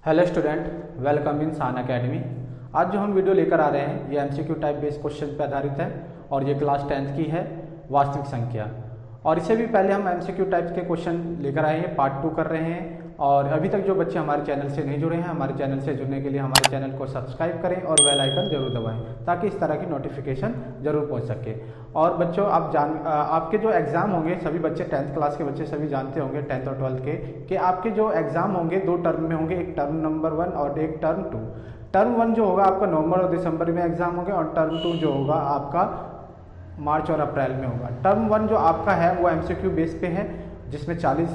Hello student, welcome in सान academy. आज जो हम वीडियो लेकर आ रहे हैं ये एमसीक्यू टाइप बेस्ड क्वेश्चन पर आधारित है और ये क्लास 10th की है वास्तविक संख्या। और इससे भी पहले हम एमसीक्यू टाइप के क्वेश्चन लेकर आए हैं, पार्ट 2 कर रहे हैं। और अभी तक जो बच्चे हमारे चैनल से नहीं जुड़े हैं, हमारे चैनल से जुड़ने के लिए हमारे चैनल को सब्सक्राइब करें और बेल आइकन जरूर दबाएं ताकि इस तरह की नोटिफिकेशन जरूर पहुंच सके। और बच्चों, आपके जो एग्ज़ाम होंगे, सभी बच्चे 10th क्लास के बच्चे सभी जानते होंगे 10th और 12th के, कि आपके जो एग्ज़ाम होंगे 2 टर्म में होंगे, एक टर्म नंबर 1 और एक टर्म 2। टर्म 1 जो होगा आपका नवंबर और दिसंबर में एग्ज़ाम होंगे और टर्म 2 जो होगा आपका मार्च और अप्रैल में होगा। टर्म 1 जो आपका है वो एमसीक्यू बेस पे है, जिसमें 40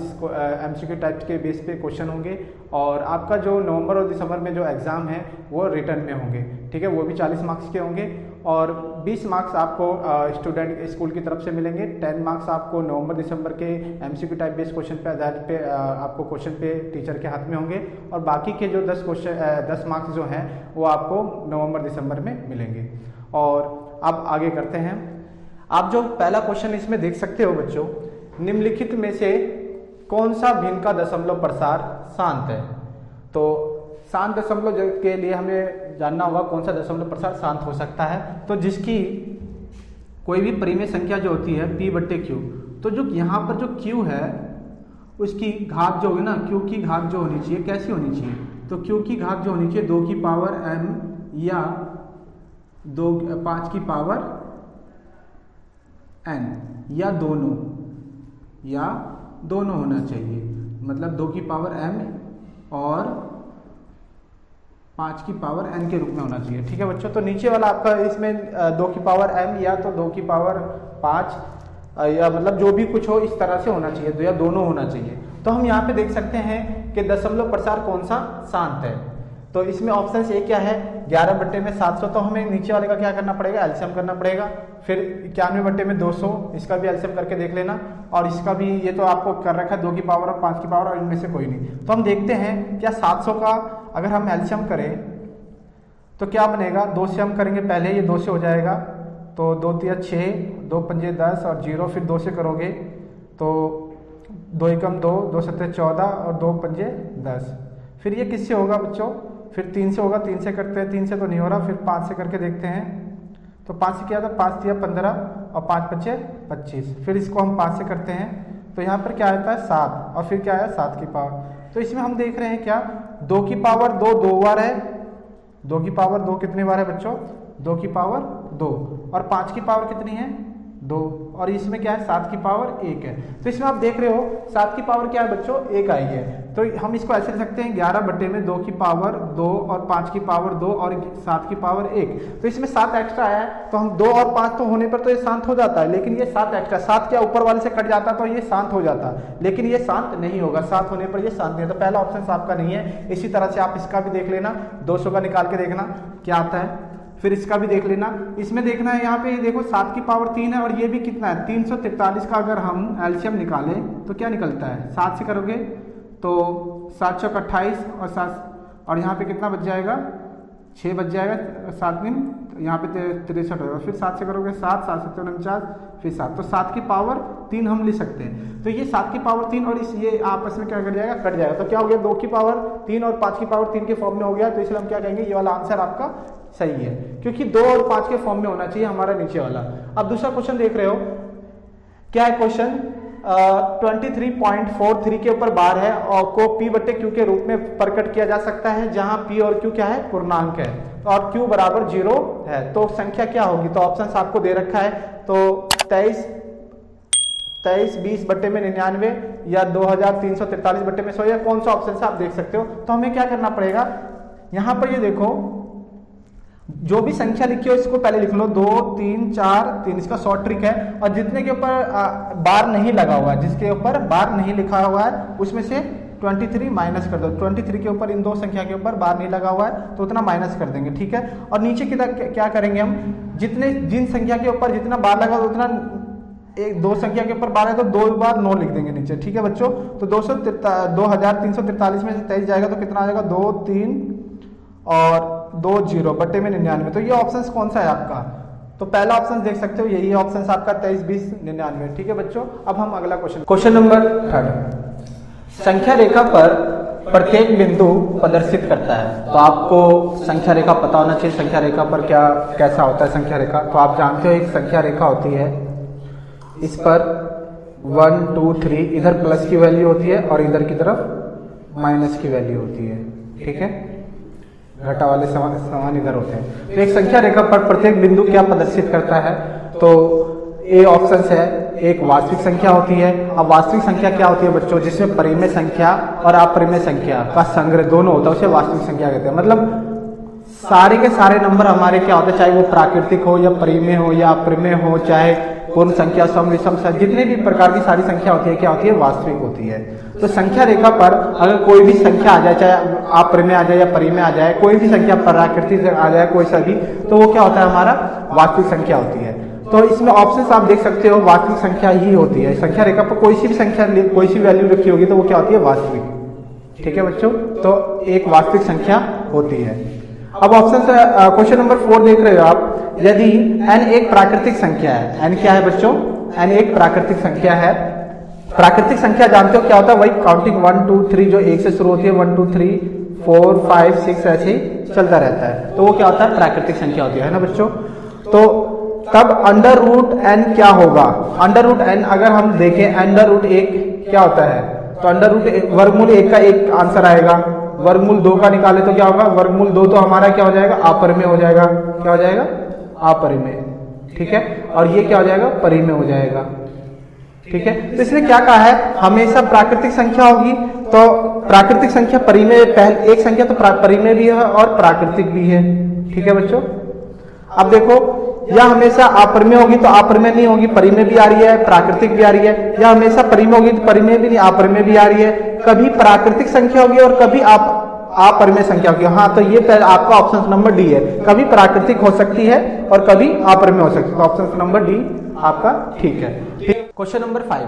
एमसीक्यू टाइप के बेस पे क्वेश्चन होंगे। और आपका जो नवंबर और दिसंबर में जो एग्ज़ाम है वो रिटर्न में होंगे, ठीक है, वो भी 40 मार्क्स के होंगे। और 20 मार्क्स आपको स्टूडेंट स्कूल की तरफ से मिलेंगे। 10 मार्क्स आपको नवंबर दिसंबर के एमसीक्यू टाइप बेस्ड क्वेश्चन पे आधारित पे आपको क्वेश्चन पे टीचर के हाथ में होंगे। और बाकी के जो 10 मार्क्स जो हैं वो आपको नवंबर दिसंबर में मिलेंगे। और अब आगे करते हैं। आप जो पहला क्वेश्चन इसमें देख सकते हो बच्चों, निम्नलिखित में से कौन सा भिन्न का दशमलव प्रसार शांत है। तो शांत दशमलव के लिए हमें जानना होगा कौन सा दशमलव प्रसार शांत हो सकता है। तो जिसकी कोई भी परिमेय संख्या जो होती है p/q, तो जो यहाँ पर जो q है उसकी घात जो होगी ना, q की घात जो होनी चाहिए कैसी होनी चाहिए, तो q की घात जो होनी चाहिए 2 की पावर m या 5 की पावर n या दोनों होना चाहिए। मतलब 2 की पावर m और 5 की पावर n के रूप में होना चाहिए, ठीक है बच्चों। तो नीचे वाला आपका इसमें 2 की पावर m या तो 2 की पावर 5 या मतलब जो भी कुछ हो इस तरह से होना चाहिए, या दोनों होना चाहिए। तो हम यहाँ पे देख सकते हैं कि दशमलव प्रसार कौन सा शांत है। तो इसमें ऑप्शन ए क्या है, 11/700। तो हमें नीचे वाले का क्या करना पड़ेगा, एलसीएम करना पड़ेगा। फिर 91/200, इसका भी एलसीएम करके देख लेना। और इसका भी ये तो आपको कर रखा है 2 की पावर और 5 की पावर, और इनमें से कोई नहीं। तो हम देखते हैं क्या 700 का अगर हम एलसीएम करें तो क्या बनेगा। 2 से हम करेंगे पहले, ये 2 से हो जाएगा। तो 2 तिया 6, 2 पंजे 10 और 0, फिर 2 से करोगे तो 2 एकम 2, 2 सत्ते 14 और 2 पंजे 10। फिर ये किससे होगा बच्चों, फिर 3 से होगा। 3 से करते हैं, 3 से तो नहीं हो रहा, फिर 5 से करके देखते हैं। तो 5 से किया था, 5 तिया 15 और 5 पच्चे 25। फिर इसको हम 5 से करते हैं तो यहाँ पर क्या आता है 7, और फिर क्या आया 7 की पावर। तो इसमें हम देख रहे हैं क्या, 2 की पावर 2 बार है। 2 की पावर 2 कितनी बार है बच्चों, 2 की पावर 2। और 5 की पावर कितनी है 2। और इसमें क्या है 7 की पावर 1 है। तो इसमें आप देख रहे हो 7 की पावर क्या है बच्चों, 1 आई है। तो हम इसको ऐसे लिख सकते हैं 11/2 की पावर 2 और 5 की पावर 2 और 7 की पावर 1। तो इसमें 7 एक्स्ट्रा आया है, तो हम 2 और 5 तो होने पर तो ये शांत हो जाता है, लेकिन ये 7 एक्स्ट्रा, 7 क्या ऊपर वाले से कट जाता तो ये शांत हो जाता, लेकिन ये शांत नहीं होगा। 7 होने पर ये शांत नहीं है। तो पहला ऑप्शन आपका नहीं है। इसी तरह से आप इसका भी देख लेना, 200 का निकाल के देखना क्या आता है। फिर इसका भी देख लेना। इसमें देखना है यहाँ पे देखो 7 की पावर 3 है और ये भी कितना है 343 का अगर हम एलसीएम निकालें तो क्या निकलता है, 7 से करोगे तो 7 चौक 28 और 7 और यहाँ पे कितना बच जाएगा 6 बच जाएगा, 7 दिन यहाँ पे 63 होगा। फिर 7 से करोगे 7, 7 7 49, फिर 7। तो 7 की पावर 3 हम लिख सकते हैं। तो ये 7 की पावर 3 और ये आपस में क्या कर जाएगा, कट जाएगा। तो क्या हो गया 2 की पावर 3 और 5 की पावर 3 के फॉर्म में हो गया। तो इसलिए हम क्या कहेंगे, ये वाला आंसर आपका सही है, क्योंकि 2 और 5 के फॉर्म में होना चाहिए हमारा नीचे वाला। अब दूसरा क्वेश्चन देख रहे हो, क्या है क्वेश्चन 23.43 के ऊपर बार है और को p/q के रूप में प्रकट किया जा सकता है, जहां p और q क्या है, पूर्णांक है और q बराबर 0 है। तो संख्या क्या होगी, तो ऑप्शन आपको दे रखा है। तो 23 20/99 या 2343/100 या कौन सा ऑप्शन से आप देख सकते हो। तो हमें क्या करना पड़ेगा, यहां पर ये देखो जो भी संख्या लिखी हो इसको पहले लिख लो, 2 3 4 3, इसका शॉर्ट ट्रिक है। और जितने के ऊपर बार नहीं लगा हुआ है, जिसके ऊपर बार नहीं लिखा हुआ है उसमें से 23 माइनस कर दो। 23 के ऊपर इन 2 संख्या के ऊपर बार नहीं लगा हुआ है तो उतना माइनस कर देंगे, ठीक है। और नीचे की तरफ क्या करेंगे हम, जिन संख्या के ऊपर जितना बार लगा उतना, 2 संख्या के ऊपर बार है तो 2 बार 9 लिख देंगे नीचे, ठीक है बच्चों। तो 2343 में से 23 जाएगा तो कितना आ जाएगा 2 3 और 2 0/99। तो ये ऑप्शन कौन सा है आपका, तो पहला ऑप्शन देख सकते हो, यही ऑप्शन आपका 23 20 99, ठीक है बच्चों। अब हम अगला क्वेश्चन नंबर 3, संख्या रेखा पर प्रत्येक बिंदु प्रदर्शित करता है। तो आपको संख्या रेखा पता होना चाहिए, संख्या रेखा पर क्या कैसा होता है संख्या रेखा। तो आप जानते हो एक संख्या रेखा होती है, इस पर 1 2 3 इधर प्लस की वैल्यू होती है और इधर की तरफ माइनस की वैल्यू होती है, ठीक है, घटा वाले समान इधर होते हैं। तो एक संख्या रेखा पर प्रत्येक बिंदु क्या प्रदर्शित करता है, तो ए ऑप्शन है, एक वास्तविक संख्या होती है। अब वास्तविक संख्या क्या होती है बच्चों, जिसमें परिमेय संख्या और अपरिमेय संख्या का संग्रह दोनों होता है, उसे वास्तविक संख्या कहते हैं। मतलब सारे के सारे नंबर हमारे क्या होते हैं, चाहे वो प्राकृतिक हो या परिमेय हो या अपरिमेय हो, चाहे पूर्ण संख्या, सम, विषम, जितने भी प्रकार की सारी संख्या होती है क्या होती है, वास्तविक होती है। तो संख्या रेखा पर अगर कोई भी संख्या आ जाए, चाहे अपरिमेय आ जाए या परिमेय आ जाए, कोई भी संख्या प्राकृतिक आ जाए कोई सा भी, तो वो क्या होता है, हमारा वास्तविक संख्या होती है। तो इसमें ऑप्शन आप देख सकते हो, वास्तविक संख्या ही होती है। संख्या रेखा पर कोई सी भी संख्या, कोई सी वैल्यू रखी होगी तो वो क्या होती है, वास्तविक, ठीक है बच्चों। तो एक वास्तविक संख्या होती है। अब ऑप्शन क्वेश्चन नंबर 4 देख रहे हो आप, यदि n एक प्राकृतिक संख्या है, n क्या है बच्चों, n एक प्राकृतिक संख्या है। प्राकृतिक संख्या जानते हो क्या होता है, वही काउंटिंग 1 2 3 जो 1 से शुरू होती है, 1 2 3 4 5 6 ऐसे ही चलता रहता है, तो वो क्या होता है, प्राकृतिक संख्या होती है ना बच्चों। तो तब अंडर रूट n क्या होगा, अंडर रूट n अगर हम देखें, अंडर रूट 1 क्या होता है, तो अंडर रूट वर्गमूल 1 का एक आंसर आएगा, वर्गमूल 2 का निकाले तो क्या होगा, वर्गमूल 2 तो हमारा क्या हो जाएगा, अपरिमेय हो जाएगा, क्या हो जाएगा, अपरिमेय, ठीक है, और ये क्या हो जाएगा, परिमेय हो जाएगा, ठीक है। तो इसने क्या कहा है, हमेशा प्राकृतिक संख्या होगी, तो प्राकृतिक संख्या परिमेय, पहले एक संख्या तो परिमेय भी है और प्राकृतिक भी है, ठीक है बच्चों। अब देखो, या हमेशा अपरिमेय होगी तो अपरिमेय नहीं होगी, परिमेय भी आ रही है, प्राकृतिक भी आ रही है, या हमेशा परिमेय होगी तो परिमेय भी नहीं, अपरिमेय भी आ रही है, कभी प्राकृतिक संख्या होगी और कभी अपरिमेय संख्या होगी। हाँ, तो ये पहले आपका ऑप्शन नंबर डी है, कभी प्राकृतिक हो सकती है और कभी अपरिमेय हो सकती है, तो ऑप्शन नंबर डी आपका ठीक है। क्वेश्चन नंबर 5,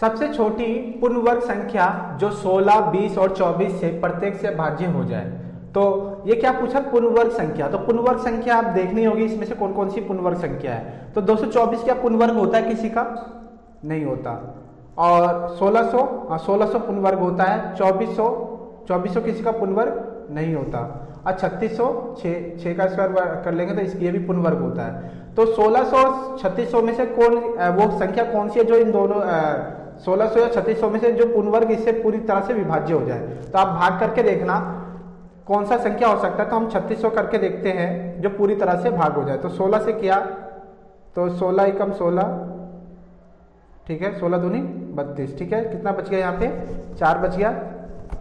सबसे छोटी पूर्ण वर्ग संख्या जो 16 20 और 24 से प्रत्येक से भाज्य हो जाए। तो ये क्या पूछा, पूर्ण वर्ग संख्या। तो पूर्ण वर्ग संख्या आप देखनी होगी, इसमें से कौन कौन सी पूर्ण वर्ग संख्या है। तो 224 क्या पूर्ण वर्ग होता है किसी का, नहीं होता। और 1600 पूर्ण वर्ग होता है। 2400 किसी का पूर्ण वर्ग नहीं होता। और 3600 6 का स्क्वायर कर लेंगे तो ये भी पूर्ण वर्ग होता है। तो 1600 3600 में से कौन वो संख्या कौन सी है जो इन दोनों 1600 या 3600 में से जो पूर्ण वर्ग इससे पूरी तरह से विभाज्य हो जाए। तो आप भाग करके देखना कौन सा संख्या हो सकता है। तो हम 3600 करके देखते हैं जो पूरी तरह से भाग हो जाए। तो 16 से किया तो 16 एकम 16, ठीक है, 16 दूनी 32, ठीक है। कितना बच गया, यहाँ पे 4 बच गया।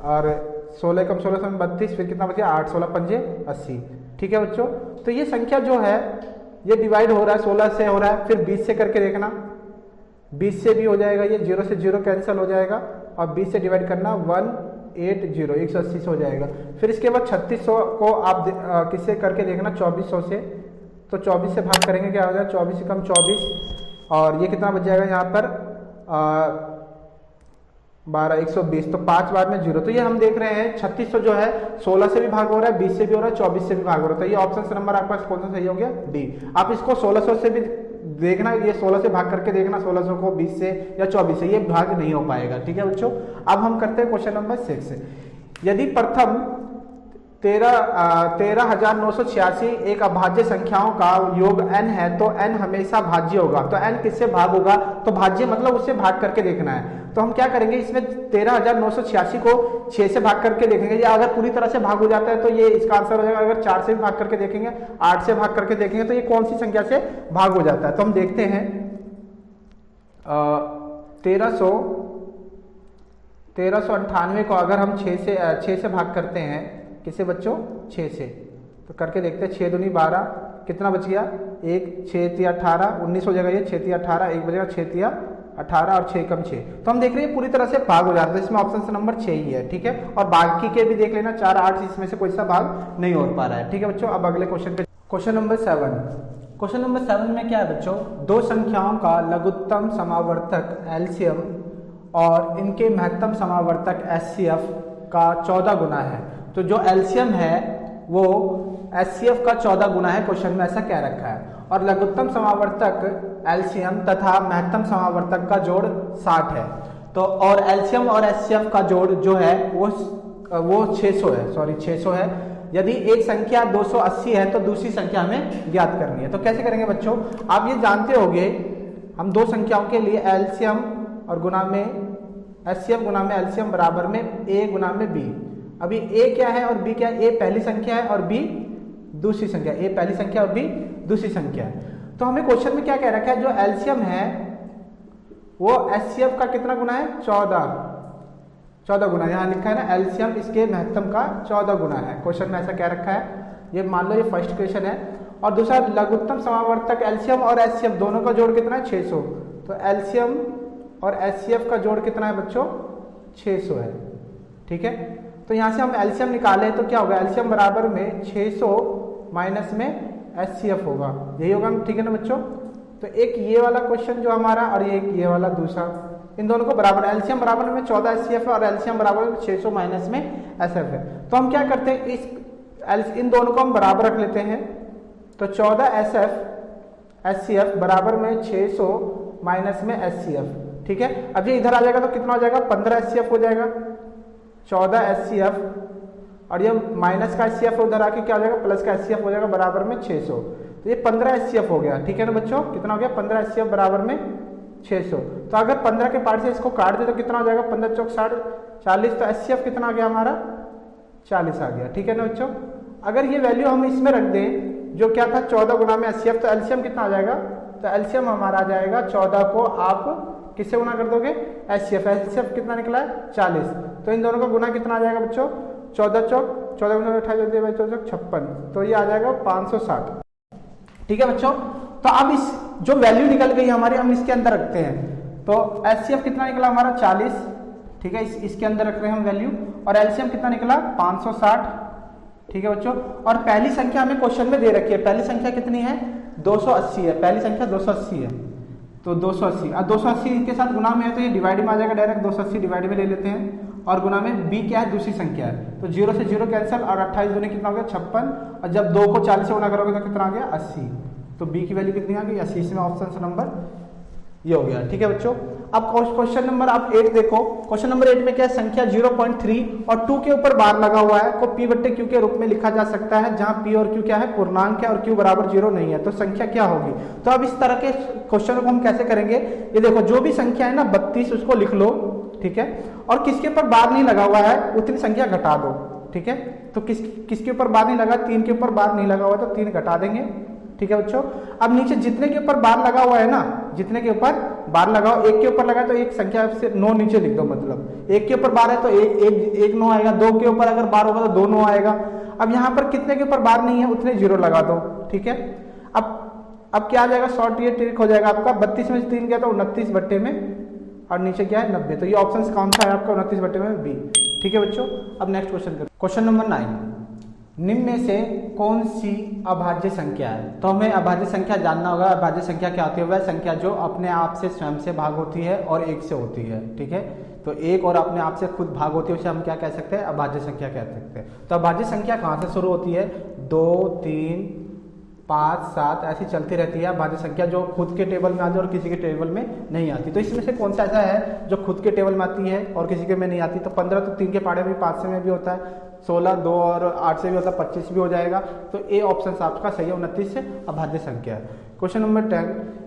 और 16 एकम 16 32, फिर कितना बच गया 8 16 पंजे 80, ठीक है बच्चों। तो ये संख्या जो है ये डिवाइड हो रहा है, 16 से हो रहा है। फिर 20 से करके देखना, 20 से भी हो जाएगा, ये 0 से 0 कैंसिल हो जाएगा। और 20 से डिवाइड करना 180 180 से हो जाएगा। फिर इसके बाद 3600 को आप किससे करके देखना, 2400 से। तो 24 से भाग करेंगे क्या हो जाएगा, 24 कम 24, और ये कितना बच जाएगा यहाँ पर 12 120। तो 5 बार में 0। तो ये हम देख रहे हैं 3600 जो है 16 से भी भाग हो रहा है, 20 से भी हो रहा है, 24 से भी भाग हो रहा है। तो ये ऑप्शन नंबर आपका कौन सा सही हो गया, डी। आप इसको 1600 से भी देखना, ये 16 से भाग करके देखना, 1600 को 20 से या 24 से, ये भाग नहीं हो पाएगा, ठीक है बच्चों। अब हम करते हैं क्वेश्चन नंबर 6। यदि प्रथम 13,986 एक अभाज्य संख्याओं का योग n है तो n हमेशा भाज्य होगा। तो n किससे भाग होगा, तो भाज्य मतलब उससे भाग करके देखना है। तो हम क्या करेंगे, इसमें 13,986 को 6 से भाग करके देखेंगे। या अगर पूरी तरह से भाग हो जाता है तो ये इसका आंसर हो जाएगा। अगर 4 से भी भाग करके देखेंगे, 8 से भाग करके देखेंगे, तो ये कौन सी संख्या से भाग हो जाता है। तो हम देखते हैं 1398 को अगर हम 6 से भाग करते हैं, किससे बच्चों, 6 से, तो करके देखते हैं। 6 दूनी 12, कितना बच गया 1, 6 3 18, 19 हो जाएगा। ये 6 3 18, 1 बचेगा 6 3 18 और 6 कम 6। तो हम देख रहे हैं पूरी तरह से भाग हो जाता है। इसमें ऑप्शन नंबर 6 ही है, ठीक है। और बाकी के भी देख लेना 4 8, इसमें से कोई सा भाग नहीं हो पा रहा है, ठीक है बच्चों। अब अगले क्वेश्चन पे, क्वेश्चन नंबर 7। क्वेश्चन नंबर 7 में क्या है बच्चों, दो संख्याओं का लघुत्तम समावर्तक एलसीएम और इनके महत्तम समावर्तक एचसीएफ का 14 गुना है। तो जो एलसीएम है वो एचसीएफ का 14 गुना है, क्वेश्चन में ऐसा क्या रखा है। और लघुत्तम समावर्तक एलसीएम तथा महत्तम समावर्तक का जोड़ 60 है। तो और एलसीएम और एचसीएफ का जोड़ जो है वो वो 600 है, सॉरी 600 है। यदि एक संख्या 280 है तो दूसरी संख्या हमें ज्ञात करनी है। तो कैसे करेंगे बच्चों, आप ये जानते होंगे हम दो संख्याओं के लिए एलसीएम और गुना में एचसीएफ गुना में एलसीएम बराबर में ए गुना में बी। अभी ए क्या है और बी क्या है, ए पहली संख्या है और बी दूसरी संख्या, ए पहली संख्या और बी दूसरी संख्या है। तो हमें क्वेश्चन में क्या कह रखा है, जो एलसीएम है वो एचसीएफ का कितना गुना है, 14 गुना। यहाँ लिखा है ना एलसीएम इसके महत्तम का 14 गुना है, क्वेश्चन में ऐसा कह रखा है। ये मान लो ये फर्स्ट क्वेश्चन है। और दूसरा लघुत्तम समावर्तक एलसीएम और एचसीएफ दोनों का जोड़ कितना है, 600। तो एलसीएम और एचसीएफ का जोड़ कितना है बच्चों, 600 है। ठीक है, तो यहाँ से हम एलसीएम निकाले तो क्या होगा, एलसीएम बराबर में 600 माइनस में एचसीएफ होगा, यही होगा। ठीक है ना बच्चों, तो एक ये वाला क्वेश्चन जो हमारा और ये वाला दूसरा, इन दोनों को बराबर, एलसीएम बराबर में 14 एचसीएफ है और एलसीएम बराबर में 600 माइनस में एचसीएफ है। तो हम क्या करते हैं, इन दोनों को हम बराबर रख लेते हैं। तो 14 एचसीएफ बराबर में 600 माइनस में एचसीएफ। ठीक है, अब ये इधर आ जाएगा तो कितना हो जाएगा, 15 एचसीएफ हो जाएगा। 14 एचसीएफ और ये माइनस का एचसीएफ उधर आके क्या हो जाएगा, प्लस का एचसीएफ हो जाएगा बराबर में 600। तो ये 15 एचसीएफ हो गया। ठीक है ना बच्चों, कितना हो गया, 15 एचसीएफ बराबर में 600। तो अगर 15 के पार्ट से इसको काट दे तो कितना हो जाएगा, 15 चौक 60, 40। तो एचसीएफ कितना आ गया हमारा, 40 आ गया। ठीक है ना बच्चों, अगर ये वैल्यू हम इसमें रख दें जो क्या था 14 गुना में एचसीएफ, तो एलसीएम कितना आ जाएगा, तो एलसीएम हमारा आ जाएगा 14 को आप किससे गुना कर दोगे, एचसीएफ। एचसीएफ कितना निकला है, 40। तो इन दोनों का गुना कितना आ जाएगा बच्चों, 14 चौक 14 गुना 28 चौक 56, तो ये आ जाएगा 560। ठीक है बच्चों, तो अब इस जो वैल्यू निकल गई हमारी हम इसके अंदर रखते हैं। तो एचसीएफ कितना निकला हमारा 40, ठीक है, इसके अंदर रख रहे हैं हम वैल्यू। और एलसीएम कितना निकला 560। ठीक है बच्चों, और पहली संख्या हमें क्वेश्चन में दे रखी है, पहली संख्या कितनी है, 280 है, पहली संख्या 280 है। तो 280 और 280 के साथ गुना में है तो ये डिवाइड में आ जाएगा, डायरेक्ट 280 डिवाइड में ले लेते हैं। और गुना में बी क्या है, दूसरी संख्या है, तो 0 से 0 कैंसिल और 28 दूनी कितना हो गया 56। और जब 2 को 40 से गुना करोगे तो कितना आ गया 80। तो बी की वैल्यू कितनी आ गई 80, इसमें ऑप्शन नंबर ये हो गया। ठीक है बच्चों, अब क्वेश्चन नंबर आप 8 देखो। क्वेश्चन नंबर 8 में क्या है, संख्या 0.3 और 2 के ऊपर बार लगा हुआ है को p बट्टे q के रूप में लिखा जा सकता है, जहां p और q क्या है, पूर्णांक है और q बराबर 0 नहीं है। तो संख्या क्या होगी। तो अब इस तरह के क्वेश्चन को हम कैसे करेंगे, ये देखो जो भी संख्या है ना 32 उसको लिख लो। ठीक है, और किसके ऊपर बार नहीं लगा हुआ है उतनी संख्या घटा दो। ठीक है, तो किसके ऊपर बार नहीं लगा, 3 के ऊपर बार नहीं लगा हुआ तो 3 घटा देंगे। ठीक है बच्चों, अब नीचे जितने के ऊपर बार लगा हुआ है ना, जितने के ऊपर बार लगाओ, एक के ऊपर लगा तो एक संख्या से 9 नीचे लिख दो, मतलब एक के ऊपर बार है तो एक 9 आएगा, 2 के ऊपर अगर बार होगा तो 2 9 आएगा। अब यहाँ पर कितने के ऊपर बार नहीं है उतने 0 लगा दो। ठीक है, अब क्या आ जाएगा, शॉर्ट ये ट्रिक हो जाएगा आपका, 32 में 3 गया तो 29 बट्टे में और नीचे क्या है 90। तो ये ऑप्शन कौन सा है आपका, 29 बट्टे में बी। ठीक है बच्चों, अब नेक्स्ट क्वेश्चन करें। क्वेश्चन नंबर 9, निम्न में से कौन सी अभाज्य संख्या है। तो हमें अभाज्य संख्या जानना होगा। अभाज्य संख्या क्या होती है, वह संख्या जो अपने आप से स्वयं से भाग होती है और 1 से होती है। ठीक है, तो 1 और अपने आप से खुद भाग होती है उसे हम क्या कह सकते हैं, अभाज्य संख्या कह सकते हैं। तो अभाज्य संख्या कहाँ से शुरू होती है, 2 3 5 7 ऐसी चलती रहती है अभाज्य संख्या, जो खुद के टेबल में आती है और किसी के टेबल में नहीं आती। तो इसमें से कौन सा ऐसा है जो खुद के टेबल में आती है और किसी के में नहीं आती। तो 15 तो 3 के पाड़े में 5 से में भी होता है, 16 2 और 8 से भी होता है, 25 भी हो जाएगा। तो ए ऑप्शन आपका सही है, 29 से अभाज्य संख्या है। क्वेश्चन नंबर 10,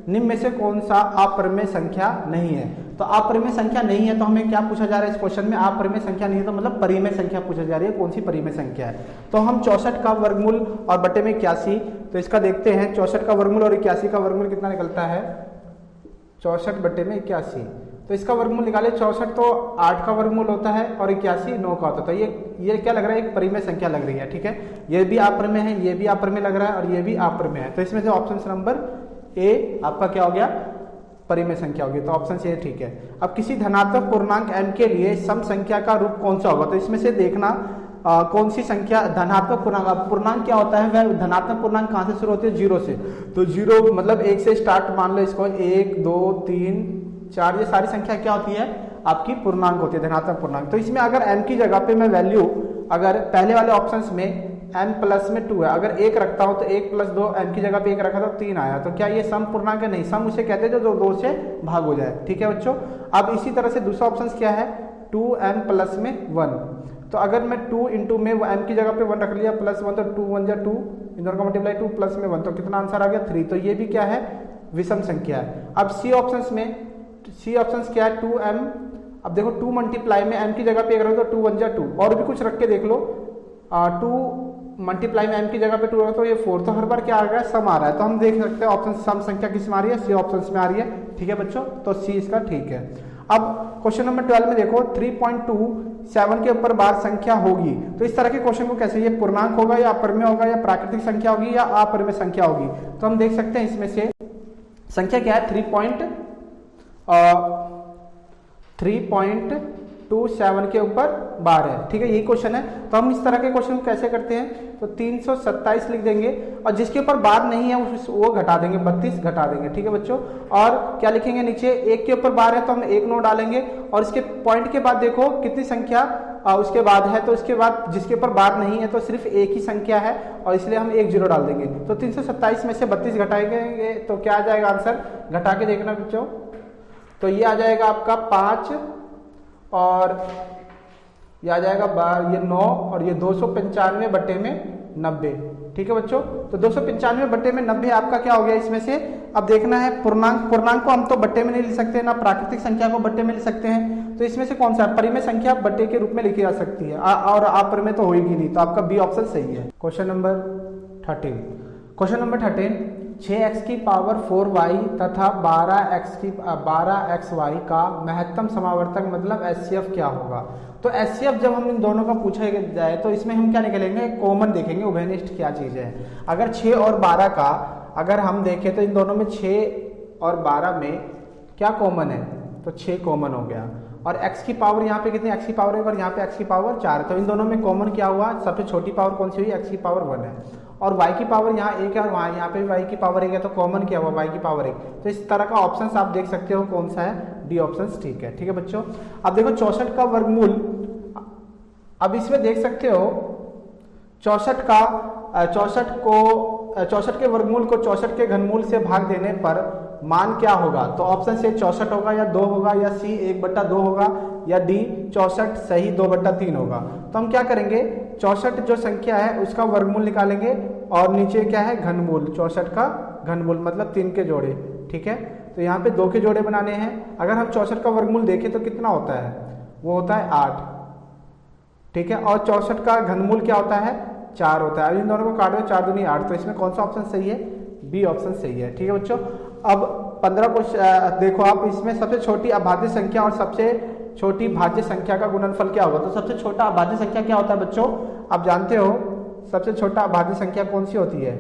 निम्न में से कौन सा अपरिमेय संख्या नहीं है। तो अपरिमेय संख्या नहीं है तो हमें क्या पूछा जा रहा है इस क्वेश्चन में, अपरिमेय संख्या नहीं है तो मतलब परिमेय संख्या पूछा जा रही है, कौन सी परिमेय संख्या है। तो हम 64 का वर्गमूल और बटे में 81, तो इसका देखते हैं। 64 का वर्गमूल और 81 का वर्गमूल कितना निकलता है, 64 बटे में 81। तो इसका वर्गमूल निकाले, 64 तो 8 का वर्गमूल होता है और 81 9 का होता है। तो ये क्या लग रहा है, एक परिमेय संख्या लग रही है। ठीक है, ये भी अपरिमेय है, ये भी अपरिमेय लग रहा है और ये भी अपरिमेय है। तो इसमें से ऑप्शन नंबर ए आपका क्या हो गया, परिमेय संख्या होगी। तो ऑप्शन से ठीक है। अब किसी धनात्मक पूर्णांक m के लिए सम संख्या का रूप कौन सा होगा। तो इसमें से देखना कौन सी संख्या धनात्मक पूर्णांक क्या होता है, वह धनात्मक पूर्णांक कहाँ से शुरू होती है, 0 से। तो 0 मतलब 1 से स्टार्ट मान लो इसको, 1 2 3 4 ये सारी संख्या क्या होती है आपकी पूर्णांक होती है, धनात्मक पूर्णांक। तो इसमें अगर m की जगह पे मैं वैल्यू अगर पहले वाले ऑप्शंस में m प्लस में 2 है, अगर 1 रखता हूं तो 1 + 2 m की जगह पे 1 रखा तो 3 आया। तो क्या ये सम पूर्णांक है, नहीं। सम उसे कहते हैं जो 2 से भाग हो जाए। ठीक है बच्चों, अब इसी तरह से दूसरा ऑप्शन क्या है, 2m + में 1। तो अगर मैं 2 इंटू में m की जगह पे 1 रख लिया प्लस 1, तो 2 1 जा 2, इन दोनों का मल्टीप्लाई 2 प्लस में 1, तो कितना आंसर आ गया 3। तो ये भी क्या है, विषम संख्या है। अब सी ऑप्शंस में, सी ऑप्शंस क्या है 2m, अब देखो 2 मल्टीप्लाई में m की जगह पे एक रखो तो 2 1 जा 2, और भी कुछ रख के देख लो, 2 मल्टीप्लाई में m की जगह पे 2 रखो तो ये 4, तो हर बार क्या आ रहा है, सम आ रहा है। तो हम देख सकते हैं ऑप्शन सम संख्या किस में आ रही है, सी ऑप्शंस में आ रही है। ठीक है बच्चों, तो सी इसका ठीक है। अब क्वेश्चन नंबर 12 में देखो 3.27 के ऊपर बार संख्या होगी, तो इस तरह के क्वेश्चन को कैसे, ये पूर्णांक होगा या अपरिमेय होगा या प्राकृतिक संख्या होगी या अपरिमेय संख्या होगी। तो हम देख सकते हैं इसमें से संख्या क्या है, 3.27 के ऊपर बार है। ठीक है, यही क्वेश्चन है। तो हम इस तरह के क्वेश्चन को कैसे करते हैं, तो 327 लिख देंगे और जिसके ऊपर बार नहीं है वो घटा देंगे, 32 घटा देंगे। ठीक है बच्चों, और क्या लिखेंगे नीचे, 1 के ऊपर बार है तो हम 1 नो डालेंगे, और इसके पॉइंट के बाद देखो कितनी संख्या उसके बाद है, तो इसके बाद जिसके ऊपर बार नहीं है तो सिर्फ एक ही संख्या है, और इसलिए हम 1 0 डाल देंगे। तो 327 में से 32 घटाएंगे तो क्या आ जाएगा आंसर, घटा के देखना बच्चों, तो ये आ जाएगा आपका 5 और ये आ जाएगा ये 9 और ये 295 बटे में 90। ठीक है बच्चों, तो 295 बटे में 90 आपका क्या हो गया इसमें से। अब देखना है पूर्णांक, पूर्णांक को हम तो बट्टे में नहीं लिख सकते ना प्राकृतिक संख्या को बट्टे में लिख सकते हैं, तो इसमें से कौन सा परिमेय संख्या बट्टे के रूप में लिखी जा सकती है, और अपरिमेय तो होगी नहीं, तो आपका बी ऑप्शन सही है। Question number 13, question number 13, 6x की पावर 4y तथा 12xy का महत्तम समावर्तक मतलब HCF क्या होगा। तो HCF जब हम इन दोनों का पूछा जाए तो इसमें हम क्या निकलेंगे, कॉमन देखेंगे, उभयनिष्ठ क्या चीज है। अगर 6 और 12 का अगर हम देखें तो इन दोनों में 6 और 12 में क्या कॉमन है, तो 6 कॉमन हो गया, और x की पावर यहाँ पे कितनी, x की पावर 1 और यहाँ पे x की पावर 4, तो इन दोनों में कॉमन क्या हुआ, सबसे छोटी पावर कौन सी हुई, x की पावर 1 है, और y की पावर यहाँ 1 है और यहाँ पे भी y की पावर 1 है, तो कॉमन क्या हुआ, y की पावर 1। तो इस तरह का ऑप्शन आप देख सकते हो कौन सा है, डी ऑप्शन ठीक है। ठीक है बच्चों, अब देखो 64 का वर्गमूल, अब इसमें देख सकते हो 64 के वर्गमूल को 64 के घनमूल से भाग देने पर मान क्या होगा। तो ऑप्शन से 64 होगा या 2 होगा या सी 1/2 होगा या डी 64 सही 2/3 होगा। तो हम क्या करेंगे, 64 जो संख्या है उसका वर्गमूल निकालेंगे और नीचे क्या है घनमूल, 64 का घनमूल मतलब 3 के जोड़े। ठीक है, तो यहाँ पे 2 के जोड़े बनाने हैं। अगर हम 64 का वर्गमूल देखें तो कितना होता है, वो होता है 8। ठीक है, और 64 का घनमूल क्या होता है, 4 होता है। अब इन दोनों को काटो, 4 दूनी 8, तो इसमें कौन सा ऑप्शन सही है, बी ऑप्शन सही है। ठीक है बच्चों, अब 15 क्वेश्चन देखो आप, इसमें सबसे छोटी अभाज्य संख्या और सबसे छोटी भाज्य संख्या का गुणनफल क्या होगा। तो सबसे छोटा अभाज्य संख्या क्या होता है बच्चों, आप जानते हो सबसे छोटा अभाज्य संख्या कौन सी होती है,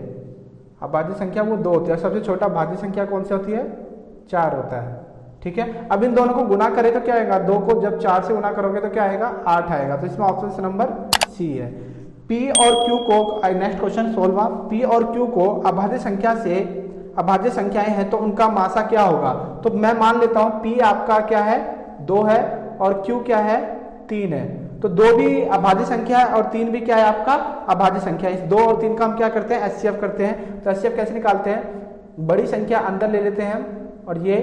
अभाज्य संख्या वो 2 होती है, सबसे छोटा भाज्य संख्या कौन सी होती है, 4 होता है। ठीक है, अब इन दोनों को गुना करें तो क्या आएगा, 2 को जब 4 से गुना करोगे तो क्या आएगा, 8 आएगा। तो इसमें ऑप्शन नंबर सी है। P और Q को, नेक्स्ट क्वेश्चन सोल्व आप, P और Q को अभाज्य संख्या से अभाज्य संख्याएं हैं तो उनका मासा क्या होगा। तो मैं मान लेता हूं P आपका क्या है 2 है और Q क्या है 3 है, तो 2 भी अभाज्य संख्या है और 3 भी क्या है आपका अभाज्य संख्या है। इस 2 और 3 का हम क्या करते हैं, HCF करते हैं। तो HCF कैसे निकालते हैं, बड़ी संख्या अंदर ले लेते हैं हम, और ये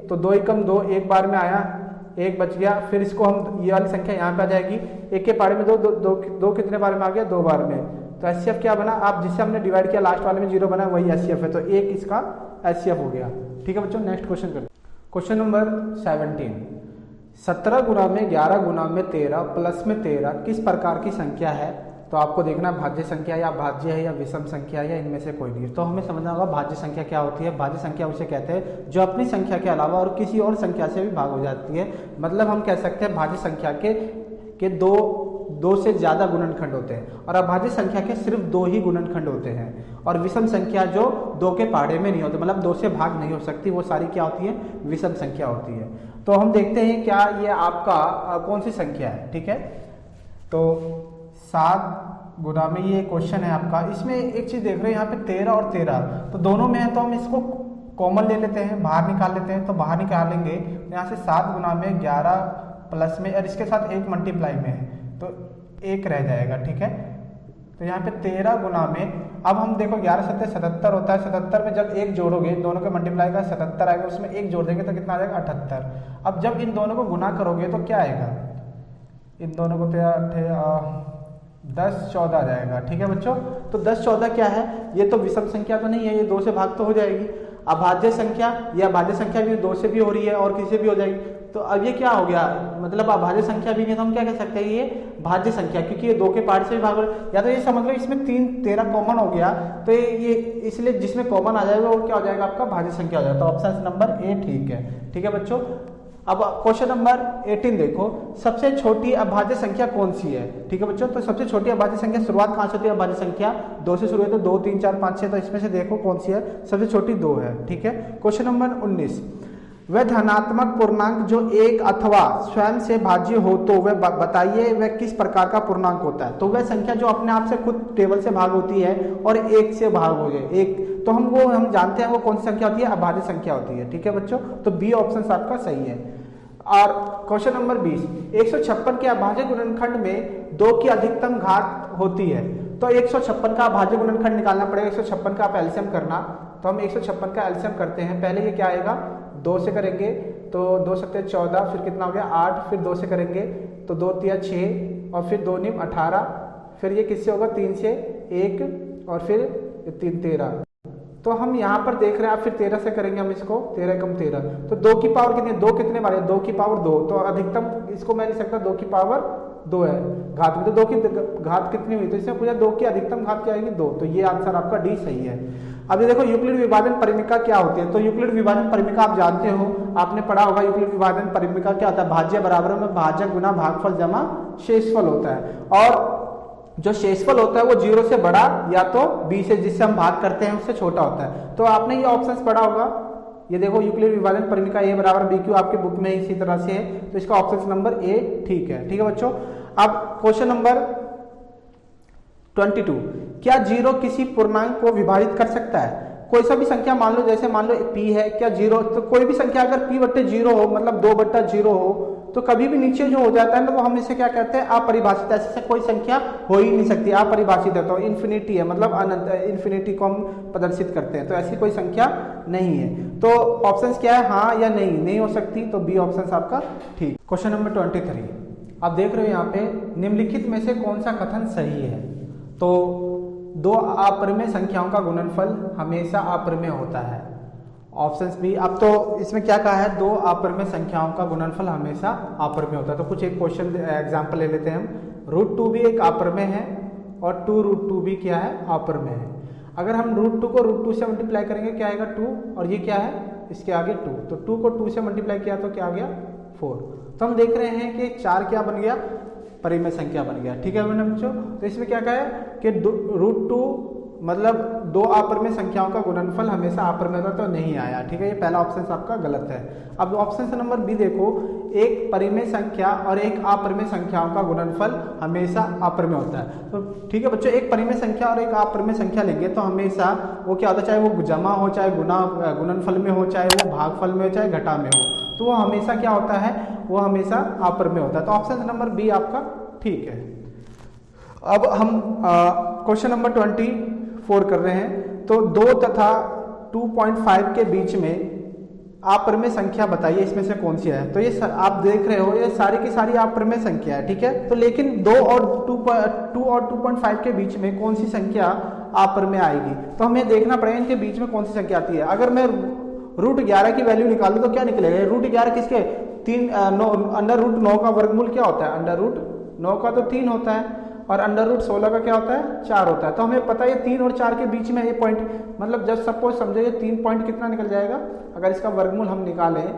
तो 2 एकम 2 एक बार में आया, 1 बच गया, फिर इसको हम ये वाली संख्या यहाँ पे आ जाएगी, 1 के पारे में 2 कितने बार में आ गया, 2 बार में। तो HCF क्या बना, आप जिससे हमने डिवाइड किया लास्ट वाले में 0 बना वही HCF है, तो 1 इसका HCF हो गया। ठीक है बच्चों, नेक्स्ट क्वेश्चन करते हैं। क्वेश्चन नंबर 17, 17 गुना में 11 गुना में 13 प्लस में 13 किस प्रकार की संख्या है। तो आपको देखना भाज्य संख्या या भाज्य है या विषम संख्या या इनमें से कोई नहीं। तो हमें समझना होगा भाज्य संख्या क्या होती है। भाज्य संख्या उसे कहते हैं जो अपनी संख्या के अलावा और किसी और संख्या से भी भाग हो जाती है। मतलब हम कह सकते हैं भाज्य संख्या के दो से ज्यादा गुणनखंड होते हैं और अभाज्य संख्या के सिर्फ 2 ही गुणनखंड होते हैं। और विषम संख्या जो 2 के पहाड़े में नहीं होते, मतलब 2 से भाग नहीं हो सकती, वो सारी क्या होती है, विषम संख्या होती है। तो हम देखते हैं क्या ये आपका कौन सी संख्या है। ठीक है, तो 7 गुना में ये क्वेश्चन है आपका। इसमें एक चीज देख रहे हैं यहाँ पे 13 और 13 तो दोनों में है, तो हम इसको कॉमन ले लेते हैं, बाहर निकाल लेते हैं। तो बाहर निकालेंगे यहाँ से 7 गुना में 11 प्लस में और इसके साथ 1 मल्टीप्लाई में है तो 1 रह जाएगा। ठीक है, तो यहाँ पे 13 गुना में, अब हम देखो 11 7 77 होता है। 77 में जब 1 जोड़ोगे, दोनों के मल्टीप्लाई का 77 आएगा, उसमें 1 जोड़ देंगे तो कितना आ जाएगा 78। अब जब इन दोनों को गुना करोगे तो क्या आएगा, इन दोनों को 10 14 आ जाएगा। ठीक है बच्चों, तो 10 14 क्या है, ये तो विषम संख्या तो नहीं है, ये 2 से भाग तो हो जाएगी। अभाज्य संख्या, या भाज्य संख्या भी 2 से भी हो रही है और किसी से भी हो जाएगी। तो अब ये क्या हो गया, मतलब अभाज्य संख्या भी नहीं, तो हम क्या कह सकते हैं, ये भाज्य संख्या, क्योंकि ये 2 के पार्ट से भी भाग। या तो ये समझ लो इसमें 3 13 कॉमन हो गया, तो ये इसलिए जिसमें कॉमन आ जाएगा वो क्या हो जाएगा, आपका भाज्य संख्या हो जाएगा। तो ऑप्शन नंबर ए ठीक है। ठीक है बच्चों, अब क्वेश्चन नंबर 18 देखो, सबसे छोटी अभाज्य संख्या कौन सी है। ठीक है बच्चों, तो सबसे छोटी अभाज्य संख्या शुरुआत कहाँ से होती है, अभाज्य संख्या 2 से शुरू है, तो 2 3 4 5 6, तो इसमें से देखो कौन सी है, सबसे छोटी 2 है। ठीक है, क्वेश्चन नंबर 19, वह धनात्मक पूर्णांक जो 1 अथवा स्वयं से भाज्य हो तो वह बताइए वह किस प्रकार का पूर्णांक होता है। तो वह संख्या जो अपने आप से खुद टेबल से भाग होती है और 1 से भाग हो जाए, एक तो हम जानते हैं वो कौन सी संख्या होती है, अभाज्य संख्या होती है। ठीक है बच्चों, तो बी ऑप्शन आपका सही है। और क्वेश्चन नंबर 20, 156 के अभाज्य गुणनखंड में 2 की अधिकतम घात होती है। तो 156 का अभाज्य गुणनखंड निकालना पड़ेगा, 156 का आप एलसीएम करना। तो हम 156 का एलसीएम करते हैं, पहले ये क्या आएगा, 2 से करेंगे तो 2 7 14, फिर कितना हो गया 8, फिर 2 से करेंगे तो 2 3 6, और फिर 2 9 18, फिर ये किससे होगा 3 से 1, और फिर 3 13। तो हम यहाँ पर देख रहे हैं, आप फिर 13 से करेंगे हम इसको, 13 कम 13, तो 2 की पावर कितनी है, 2 कितने बार है, 2 की पावर 2, तो अधिकतम इसको मैं लिख सकता 2 की पावर 2 है घात में, तो 2 की घात कितनी हुई, तो इसमें पूछा 2 की अधिकतम घात क्या आएगी 2, तो ये आंसर आपका डी सही है। अब ये देखो यूक्लिड विभाजन परिमिका क्या होती है। तो यूक्लिड विभाजन परिमिका आप जानते हो, आपने पढ़ा होगा, यूक्लिड विभाजन परिमिका क्या होता है, भाज्य बराबर में भाजक गुना भागफल जमा शेषफल होता है, और जो शेषफल होता है वो 0 से बड़ा या तो b से, जिससे हम भाग करते हैं उससे छोटा होता है। तो आपने ये ऑप्शंस पढ़ा होगा, ये देखो यूक्लिड विभाजन परिमिका a बराबर b क्यू आपके बुक में इसी तरह से है, तो इसका ऑप्शन नंबर ए ठीक है। ठीक है बच्चों, अब क्वेश्चन नंबर 22, क्या 0 किसी पूर्णांक को विभाजित कर सकता है। कोई सा भी संख्या मान लो, जैसे मान लो p है, क्या 0, तो कोई भी संख्या अगर p/0 हो, मतलब 2/0 हो, तो कभी भी नीचे जो हो जाता है ना, वो हम इसे क्या कहते हैं, अपरिभाषित। ऐसे कोई संख्या हो ही नहीं सकती, अपरिभाषित है, तो इन्फिनिटी है, मतलब अनंत, इन्फिनिटी को हम प्रदर्शित करते हैं, तो ऐसी कोई संख्या नहीं है। तो ऑप्शंस क्या है, हाँ या नहीं हो सकती, तो बी ऑप्शन आपका ठीक। क्वेश्चन नंबर 23, आप देख रहे हो यहाँ पे, निम्नलिखित में से कौन सा कथन सही है। तो 2 अपरिमेय संख्याओं का गुणनफल हमेशा अपरिमेय होता है, ऑप्शंस भी। अब तो इसमें क्या कहा है, 2 अपरिमेय संख्याओं का गुणनफल हमेशा अपरिमेय होता है। तो कुछ एक क्वेश्चन एग्जांपल ले लेते हैं हम। √2 भी एक अपरिमेय है और 2√2 भी क्या है, अपरिमेय है। अगर हम √2 को √2 से मल्टीप्लाई करेंगे क्या आएगा 2, और ये क्या है, इसके आगे 2, तो 2 को 2 से मल्टीप्लाई किया तो क्या आ गया 4। तो हम देख रहे हैं कि 4 क्या बन गया, परिमेय संख्या बन गया। ठीक है मैंने बच्चों, तो इसमें क्या कहा है कि √2 मतलब 2 अपरिमेय संख्याओं का गुणनफल हमेशा अपरिमेय होता है, तो नहीं आया। ठीक है, ये पहला ऑप्शन आपका गलत है। अब ऑप्शन नंबर बी देखो, एक परिमेय संख्या और एक अपरिमेय संख्याओं का गुणनफल हमेशा अपरिमेय होता है। तो ठीक है बच्चों, एक परिमेय संख्या और एक अपरिमेय संख्या लेंगे तो हमेशा वो क्या होता है, चाहे वो जमा हो, चाहे गुणनफल में हो, चाहे वो भागफल में हो, चाहे घटा में हो, तो वो हमेशा क्या होता है, वो हमेशा अपरिमेय होता है। तो ऑप्शन नंबर बी आपका ठीक है। अब हम क्वेश्चन नंबर 24 कर रहे हैं। तो 2 तथा 2.5 के बीच में अपरिमेय संख्या बताइए, इसमें से कौन सी है। तो ये आप देख रहे हो, ये सारी की सारी अपरिमेय संख्या है। ठीक है, तो लेकिन 2 और 2.5 के बीच में कौन सी संख्या अपरिमेय आएगी, तो हमें देखना पड़ेगा इनके बीच में कौन सी संख्या आती है। अगर मैं √11 की वैल्यू निकालूं तो क्या निकलेगा, √11 किसके, √9 का वर्गमूल क्या होता है, √9 का तो 3 होता है, और √16 का क्या होता है, 4 होता है। तो हमें पता है 3 और 4 के बीच में ये पॉइंट, मतलब जब सपोज समझे 3 पॉइंट कितना निकल जाएगा, अगर इसका वर्गमूल हम निकालें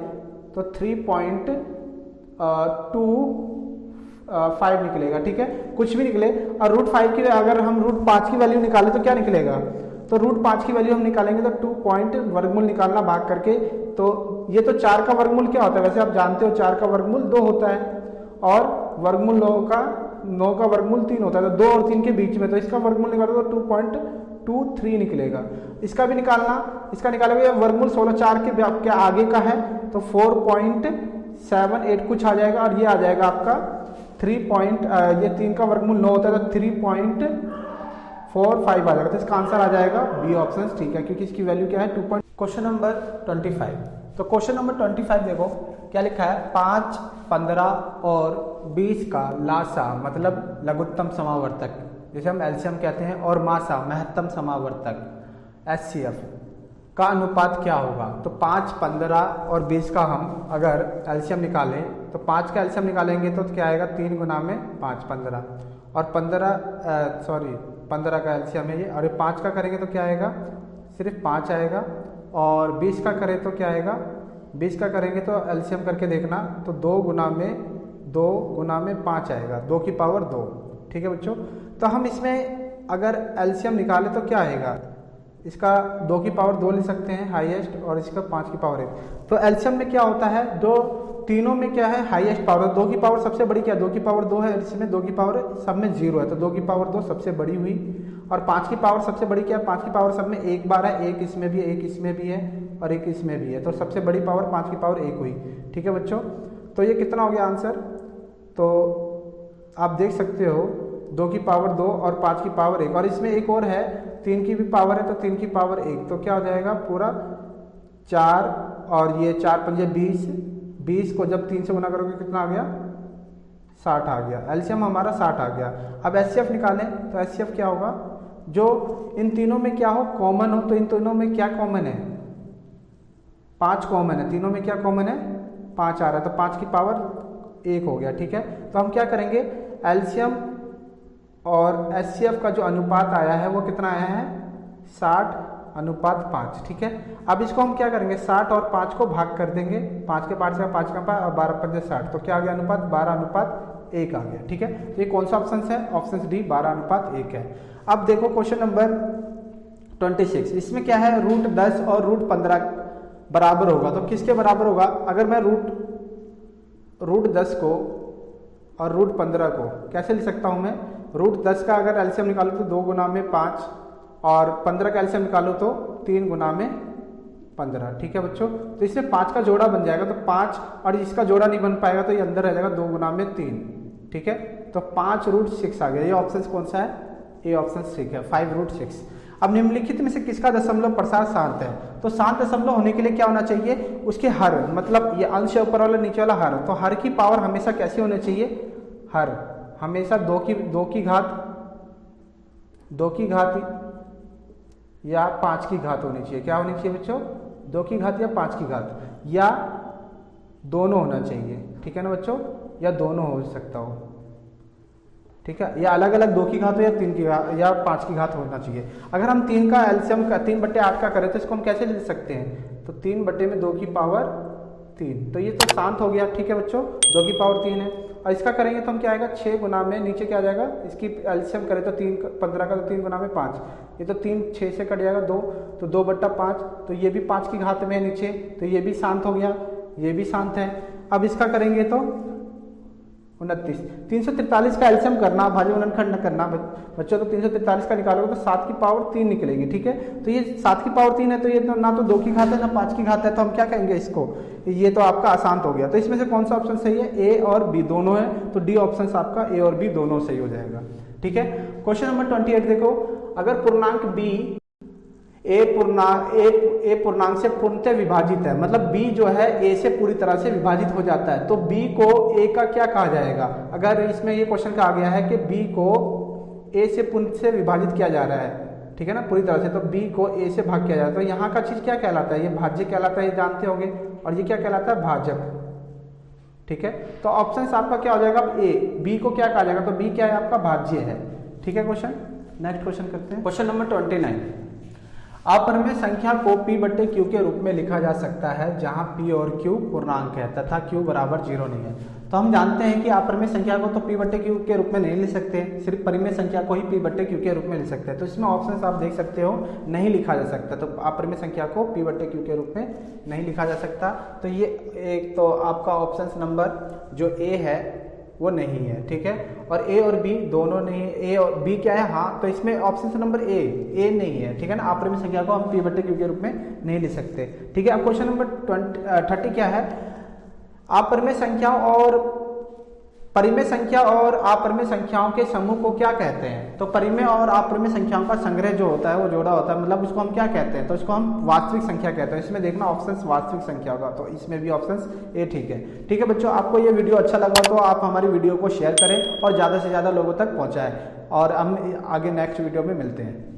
तो 3.25 निकलेगा। ठीक है, कुछ भी निकले। और √5 की अगर हम √5 की वैल्यू निकालें तो क्या निकलेगा, तो √5 की वैल्यू हम निकालेंगे तो 2 पॉइंट वर्गमूल निकालना भाग करके, तो ये तो 4 का वर्गमूल क्या होता है, वैसे आप जानते हो 4 का वर्गमूल 2 होता है, और वर्गमूल 9 का वर्गमूल 3 होता है, तो 2 और 3 के बीच में, तो इसका वर्गमूल निकालो तो 2.23 निकलेगा। इसका भी निकालना, इसका निकालोगे वर्गमूल 16 4 के आगे का है, तो 4.78 कुछ आ जाएगा, और ये आ जाएगा आपका 3 का वर्गमूल 9 होता है, तो 3.45 आ जाएगा। तो इसका आंसर आ जाएगा बी ऑप्शन ठीक है, क्योंकि इसकी वैल्यू क्या है 2. Question number 25। तो क्वेश्चन नंबर 25 देखो क्या लिखा है, 5 15 और 20 का लासा मतलब लघुत्तम समावर्तक, जिसे हम एलसीएम कहते हैं, और मासा महत्तम समावर्तक एचसीएफ का अनुपात क्या होगा? तो 5, 15 और 20 का हम अगर एलसीएम निकालें तो 5 का एलसीएम निकालेंगे तो क्या आएगा? 3 गुना में 5 15, और 15 का एलसीएम है ये, और 5 का करेंगे तो क्या आएगा? सिर्फ 5 आएगा, और 20 का करें तो क्या आएगा? 20 का करेंगे तो एलसीएम करके देखना तो 2 गुना में 5 आएगा, 2 की पावर 2। ठीक है बच्चों, तो हम इसमें अगर एलसीएम निकालें तो क्या आएगा? इसका 2 की पावर 2 ले सकते हैं हाईएस्ट, और इसका 5 की पावर 1। तो एलसीएम में क्या होता है? तीनों में क्या है? Highest power. 2 की पावर सबसे बड़ी क्या है? 2 की पावर 2 है, इसमें 2 की पावर सब में 0 है, तो 2 की पावर 2 सबसे बड़ी हुई। और 5 की पावर सबसे बड़ी क्या है? 5 की पावर सब में 1 बार है, 1 इसमें भी है, 1 इसमें भी है, और 1 इसमें भी है, तो सबसे बड़ी पावर 5 की पावर 1 हुई। ठीक है बच्चों, तो ये कितना हो गया आंसर? तो आप देख सकते हो 2 की पावर 2 और 5 की पावर 1, और इसमें एक और है 3 की भी पावर है, तो 3 की पावर 1, तो क्या हो जाएगा? पूरा 4, और ये 4 पंजे 20, 20 को जब 3 से गुना करोगे कितना आ गया? 60 आ गया। एलसीएम हमारा 60 आ गया। अब एचसीएफ निकालें तो एचसीएफ क्या होगा? जो इन तीनों में क्या हो? कॉमन हो, तो इन तीनों में क्या कॉमन है? 5 कॉमन है, तीनों में क्या कॉमन है? 5 आ रहा है, तो 5 की पावर 1 हो गया। ठीक है, तो हम क्या करेंगे? एलसीएम और एचसीएफ का जो अनुपात आया है वो कितना आया है? 60:5। ठीक है, अब इसको हम क्या करेंगे? 60 और 5 को भाग कर देंगे, 5 के 5 का 5 का 5 और 12 पंजे 60, तो क्या आ गया अनुपात? 12:1 आ गया। ठीक है, तो ये कौन सा ऑप्शन है? ऑप्शन डी 12:1 है। अब देखो क्वेश्चन नंबर 26, इसमें क्या है? √10 और √15 बराबर होगा, तो किसके बराबर होगा? अगर मैं √10 को और √15 को कैसे लिख सकता हूं मैं? √10 का अगर एलसीएम निकालो तो 2 गुना में 5, और 15 का एलसीएम निकालो तो 3 गुना में 15। ठीक है बच्चों, तो इसमें 5 का जोड़ा बन जाएगा, तो 5 और इसका जोड़ा नहीं बन पाएगा, तो ये अंदर रह जाएगा 2 गुना में 3। ठीक है, तो 5√6 आ गया। ये ऑप्शन कौन सा है? ये ऑप्शन ठीक है, 5√6। अब निम्नलिखित में से किसका दशमलव प्रसार शांत है? तो शांत दशमलव होने के लिए क्या होना चाहिए? उसके हर, मतलब ये अंश ऊपर वाला नीचे वाला हर, तो हर की पावर हमेशा कैसे होनी चाहिए? हर हमेशा 2 की घात या 5 की घात होनी चाहिए। क्या होनी चाहिए बच्चों? 2 की घात या 5 की घात, या दोनों होना चाहिए। ठीक है ना बच्चों, या दोनों हो सकता हो। ठीक है, या अलग अलग 2 की घात हो या 3 की घात या 5 की घात होना चाहिए। अगर हम 3 का एलसीएम का 3/8 का करें तो इसको हम कैसे लिख सकते हैं? तो 3/2 की पावर 3, तो ये तो शांत हो गया। ठीक है बच्चों, 2 की पावर 3 है, और इसका करेंगे तो हम क्या आएगा? 6 गुना में नीचे क्या आ जाएगा? इसकी एलसीएम करें तो 3 15 का, तो 3 गुना में 5, ये तो 3 6 से कट जाएगा 2, तो 2/5, तो ये भी 5 की घात में है नीचे, तो ये भी शांत हो गया, ये भी शांत है। अब इसका करेंगे तो 29, 343 का एलसीएम करना, भाज्य गुणनखंड करना बच्चों, तो 343 का निकालोगे तो 7 की पावर 3 निकलेगी। ठीक है, तो ये 7 की पावर 3 है, तो ये तो ना तो 2 की घात है ना 5 की घात है, तो हम क्या कहेंगे इसको? ये तो आपका अशांत हो गया। तो इसमें से कौन सा ऑप्शन सही है? ए और बी दोनों है, तो डी ऑप्शन आपका ए और बी दोनों सही हो जाएगा। ठीक है, क्वेश्चन नंबर 28 देखो, अगर पूर्णांक बी ए पूर्णांक से पूर्णतः विभाजित है, मतलब बी जो है ए से पूरी तरह से विभाजित हो जाता है, तो बी को ए का क्या कहा जाएगा? अगर इसमें ये क्वेश्चन कहा गया है कि बी को ए से पूर्ण से विभाजित किया जा रहा है, ठीक है ना, पूरी तरह से, तो बी को ए से भाग किया जाता है, तो यहाँ का चीज क्या कहलाता है? ये भाज्य कहलाता है, ये जानते होंगे, और ये क्या कहलाता है? भाजक। ठीक है, तो ऑप्शन आपका क्या हो जाएगा? ए, बी को क्या कहा जाएगा? तो बी क्या है? आपका भाज्य है। ठीक है, क्वेश्चन नेक्स्ट क्वेश्चन करते हैं। क्वेश्चन नंबर 29, अपरिमेय संख्या को p/q के रूप में लिखा जा सकता है जहां p और q पूर्णांक है तथा q बराबर 0 नहीं है। तो हम जानते हैं कि अपरिमेय संख्या को तो p/q के रूप में नहीं लिख सकते, सिर्फ परिमेय संख्या को ही p/q के रूप में लिख सकते हैं। तो इसमें ऑप्शन आप देख सकते हो, नहीं लिखा जा सकता, तो अपरिमेय संख्या को p/q के रूप में नहीं लिखा जा सकता। तो ये एक तो आपका ऑप्शन नंबर जो ए है वो नहीं है। ठीक है, और ए और बी दोनों नहीं है। ए और बी क्या है? हाँ, तो इसमें ऑप्शन नंबर ए नहीं है। ठीक है ना, अपरिमेय संख्या को हम p/q के रूप में नहीं लिख सकते। ठीक है, अब क्वेश्चन नंबर 30 क्या है? अपरिमेय संख्या और परिमेय संख्या और अपरिमेय संख्याओं के समूह को क्या कहते हैं? तो परिमेय और अपरिमेय संख्याओं का संग्रह जो होता है वो जोड़ा होता है, मतलब उसको हम क्या कहते हैं? तो इसको हम वास्तविक संख्या कहते हैं। इसमें देखना ऑप्शन वास्तविक संख्या होगा, तो इसमें भी ऑप्शन ए ठीक है। ठीक है बच्चों, आपको ये वीडियो अच्छा लगा तो आप हमारी वीडियो को शेयर करें और ज़्यादा से ज़्यादा लोगों तक पहुँचाएं, और हम आगे नेक्स्ट वीडियो में मिलते हैं।